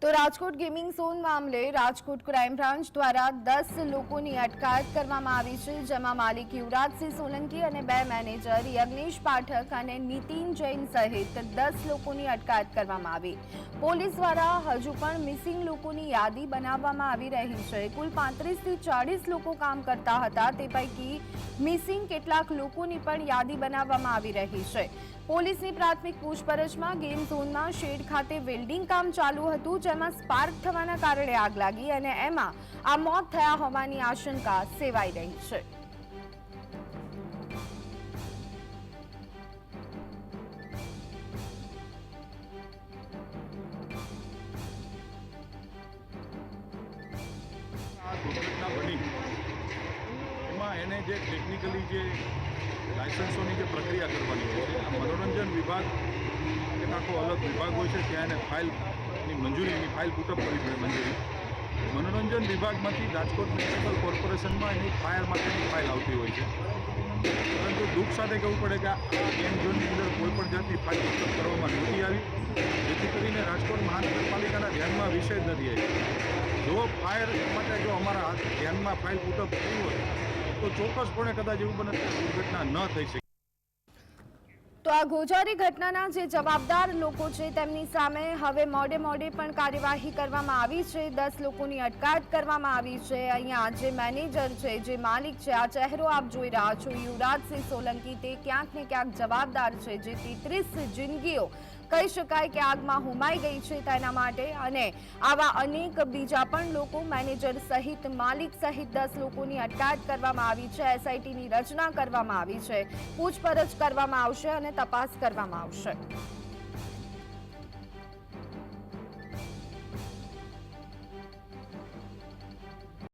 તો Rajkot gaming zone મામલે Rajkot crime branch દ્વારા 10 લોકોની અટકાયત કરવામાં આવી છે, જેમાં માલિક યુવરાજસિંહ સોલંકી અને 2 મેનેજર યજ્ઞેશ પાઠક અને નીતિન જૈન સહિત 10 લોકોની અટકાયત કરવામાં આવી। પોલીસ દ્વારા હજુ પણ મિસિંગ લોકોની યાદી બનાવવામાં આવી રહી છે। કુલ 35 થી 40 લોકો કામ કરતા હતા, તે પૈકી મિસિંગ કેટલાક લોકોની પણ યાદી બનાવવામાં આવી રહી છે। પોલીસની પ્રાથમિક પૂછપરછમાં ગેમ ઝોનમાં શેડ ખાતે વેલ્ડિંગ કામ ચાલુ હતું, જેમાં સ્પાર્ક થવાના કારણે આગ લાગી અને એમાં આ મોત થયા હોવાની આશંકા સેવાઈ રહી છે। દુર્ઘટના બની એમાં એને જે ટેકનિકલી જે લાયસન્સોની જે પ્રક્રિયા કરવાની હોય છે, મનોરંજન વિભાગ એક આખો અલગ વિભાગ હોય છે, ત્યાં એને ફાઇલની મંજૂરીની ફાઇલ પુટઅપ કરવી પડે મંજૂરી। મનોરંજન વિભાગમાંથી રાજકોટ મ્યુનિસિપલ કોર્પોરેશનમાં એની ફાયર માટેની ફાઇલ આવતી હોય છે, પરંતુ દુઃખ સાથે કહેવું પડે કે આ ગેમ ઝોનની અંદર કોઈપણ જાતની ફાઇલ પુટઅપ કરવામાં નથી આવી, જેથી કરીને રાજકોટ મહાનગરપાલિકાના ધ્યાનમાં વિષય જ નથી આવી। જો ફાયર માટે જો અમારા ધ્યાનમાં ફાઇલ પુટઅપ થઈ હોય તો ચોક્કસપણે કદાચ એવું બને કે દુર્ઘટના ન થઈ શકે। તો આ ગોઝારી ઘટનાના જે જવાબદાર લોકો છે તેમની સામે હવે મોડે પણ કાર્યવાહી કરવામાં આવી છે। 10 લોકોની અટકાયત કરવામાં આવી છે। અહીંયા જે મેનેજર છે, જે માલિક છે, આ ચહેરો આપ જોઈ રહ્યા છો, યુવરાજસિંહ સોલંકી, તે ક્યાંક ને ક્યાંક જવાબદાર છે, જે 33 જિંદગીઓ કહી શકાય કે આગમાં હોમાઈ ગઈ છે તેના માટે, અને આવા અનેક બીજા પણ લોકો મેનેજર સહિત માલિક સહિત 10 લોકોની અટકાયત કરવામાં આવી છે। SITની રચના કરવામાં આવી છે, પૂછપરછ કરવામાં આવશે અને તપાસ કરવામાં આવશે।